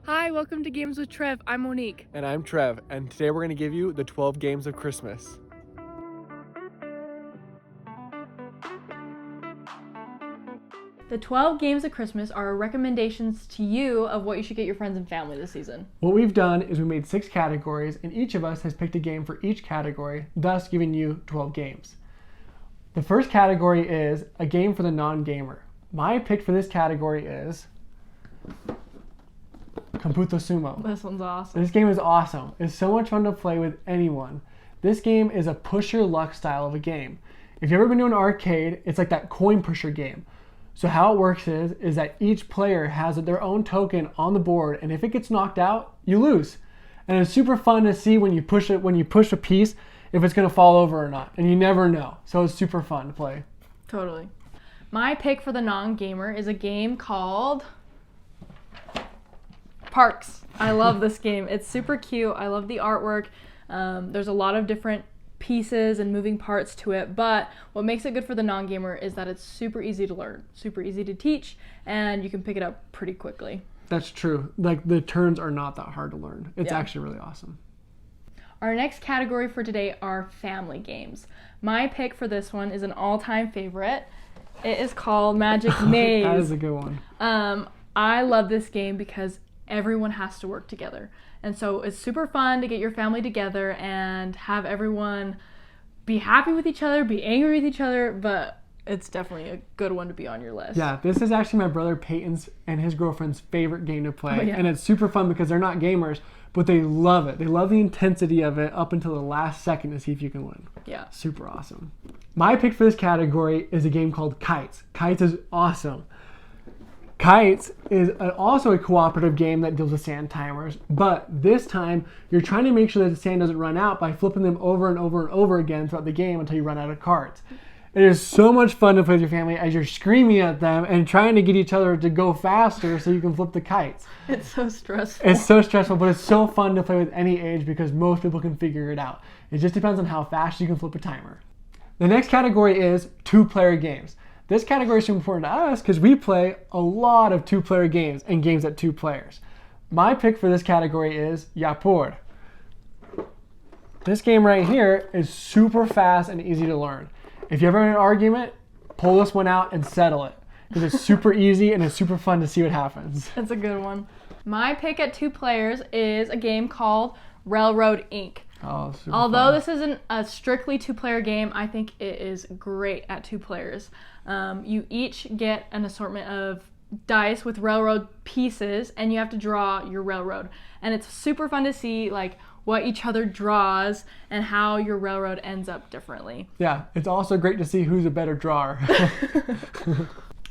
Hi, welcome to Games with Trev. I'm Monique. And I'm Trev, and today we're going to give you the 12 games of Christmas. The 12 games of Christmas are recommendations to you of what you should get your friends and family this season. What we've done is we made 6 categories, and each of us has picked a game for each category, thus giving you 12 games. The first category is a game for the non-gamer. My pick for this category is Computo Sumo. This one's awesome. This game is awesome. It's so much fun to play with anyone. This game is a push your luck style of a game. If you've ever been to an arcade, it's like that coin pusher game. So how it works is that each player has their own token on the board, and if it gets knocked out, you lose. And it's super fun to see when you push a piece, if it's gonna fall over or not, and you never know. So it's super fun to play. Totally. My pick for the non-gamer is a game called Parks. I love this game. It's super cute. I love the artwork. There's a lot of different pieces and moving parts to it, but what makes it good for the non-gamer is that it's super easy to learn, super easy to teach, and you can pick it up pretty quickly. That's true. Like, the turns are not that hard to learn. It's Yeah. actually really awesome. Our next category for today are family games. My pick for this one is an all-time favorite. It is called Magic Maze. That is a good one. I love this game because everyone has to work together. And so it's super fun to get your family together and have everyone be happy with each other, be angry with each other, but it's definitely a good one to be on your list. Yeah, this is actually my brother Peyton's and his girlfriend's favorite game to play. Oh, yeah. And it's super fun because they're not gamers, but they love it. They love the intensity of it up until the last second to see if you can win. Yeah. Super awesome. My pick for this category is a game called Kites. Kites is awesome. Kites is also a cooperative game that deals with sand timers, but this time you're trying to make sure that the sand doesn't run out by flipping them over and over and over again throughout the game until you run out of cards. It is so much fun to play with your family as you're screaming at them and trying to get each other to go faster so you can flip the kites. It's so stressful. It's so stressful, but it's so fun to play with any age because most people can figure it out. It just depends on how fast you can flip a timer. The next category is 2-player games. This category is super important to us because we play a lot of 2-player games and games at 2 players. My pick for this category is Yapur. This game right here is super fast and easy to learn. If you ever in an argument, pull this one out and settle it because it's super easy and it's super fun to see what happens. It's a good one. My pick at 2 players is a game called Railroad Inc. Oh, super Although fun. this isn't a strictly 2-player game, I think it is great at 2 players. You each get an assortment of dice with railroad pieces, and you have to draw your railroad. And it's super fun to see like what each other draws and how your railroad ends up differently. Yeah, it's also great to see who's a better drawer.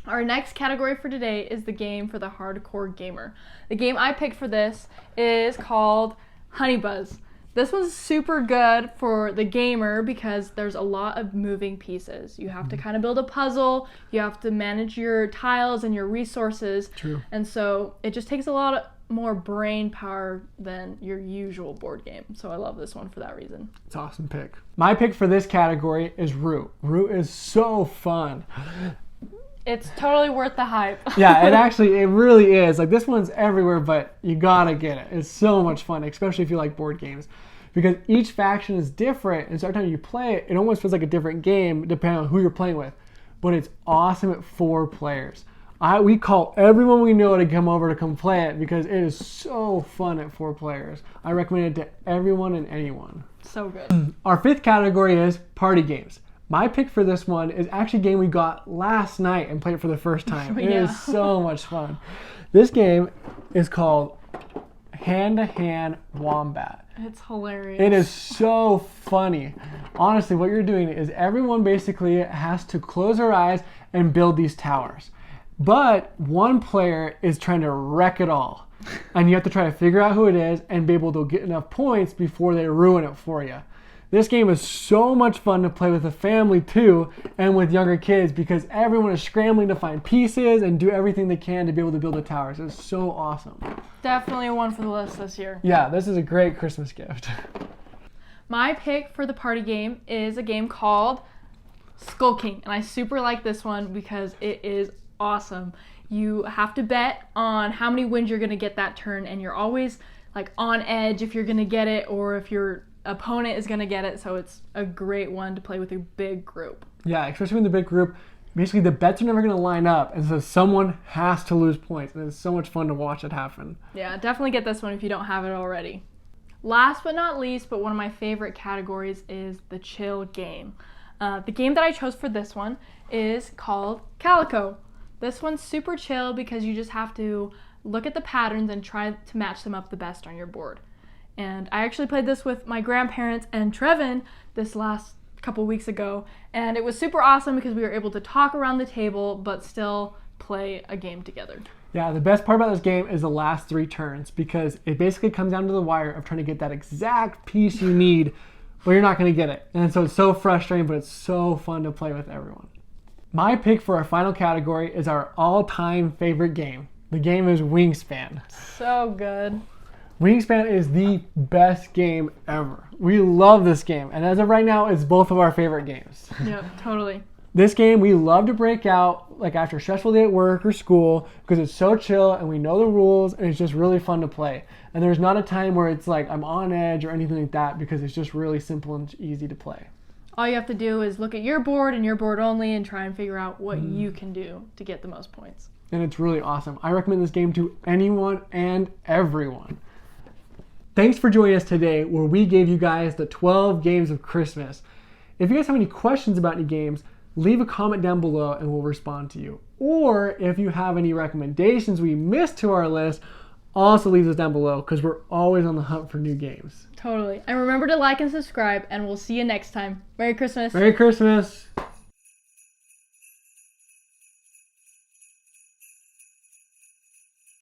Our next category for today is the game for the hardcore gamer. The game I picked for this is called Honey Buzz. This one's super good for the gamer because there's a lot of moving pieces. You have to kind of build a puzzle, you have to manage your tiles and your resources. True. And so it just takes a lot more brain power than your usual board game. So I love this one for that reason. It's an awesome pick. My pick for this category is Root. Root is so fun. It's totally worth the hype. Yeah, it really is. Like, this one's everywhere, but you gotta get it. It's so much fun, especially if you like board games. Because each faction is different, and so every time you play it, it almost feels like a different game depending on who you're playing with. But it's awesome at 4 players. We call everyone we know to come over to come play it because it is so fun at 4 players. I recommend it to everyone and anyone. So good. Our 5th category is party games. My pick for this one is actually a game we got last night and played it for the first time. It Yeah. is so much fun. This game is called Hand to Hand Wombat. It's hilarious. It is so funny. Honestly, what you're doing is everyone basically has to close their eyes and build these towers. But one player is trying to wreck it all. And you have to try to figure out who it is and be able to get enough points before they ruin it for you. This game is so much fun to play with a family too, and with younger kids because everyone is scrambling to find pieces and do everything they can to be able to build the towers. It's so awesome. Definitely one for the list this year. Yeah, this is a great Christmas gift. My pick for the party game is a game called Skull King, and I super like this one because it is awesome. You have to bet on how many wins you're going to get that turn, and you're always like on edge if you're going to get it or if your opponent is going to get it. So it's a great one to play with a big group. Yeah, especially in the big group. Basically, the bets are never going to line up, and so someone has to lose points, and it's so much fun to watch it happen. Yeah, definitely get this one if you don't have it already. Last but not least, but one of my favorite categories is the chill game. The game that I chose for this one is called Calico. This one's super chill because you just have to look at the patterns and try to match them up the best on your board. And I actually played this with my grandparents and Trevin this last couple weeks ago, and it was super awesome because we were able to talk around the table but still play a game together. Yeah, the best part about this game is the last 3 turns because it basically comes down to the wire of trying to get that exact piece you need, but you're not going to get it. And so it's so frustrating, but it's so fun to play with everyone. My pick for our final category is our all-time favorite game. The game is Wingspan. So good. Wingspan is the best game ever. We love this game, and as of right now, it's both of our favorite games. Yep, totally. This game we love to break out like after a stressful day at work or school because it's so chill and we know the rules and it's just really fun to play. And there's not a time where it's like I'm on edge or anything like that because it's just really simple and easy to play. All you have to do is look at your board and your board only and try and figure out what you can do to get the most points. And it's really awesome. I recommend this game to anyone and everyone. Thanks for joining us today where we gave you guys the 12 games of Christmas. If you guys have any questions about any games, leave a comment down below and we'll respond to you. Or if you have any recommendations we missed to our list, also leave those down below because we're always on the hunt for new games. Totally. And remember to like and subscribe, and we'll see you next time. Merry Christmas. Merry Christmas.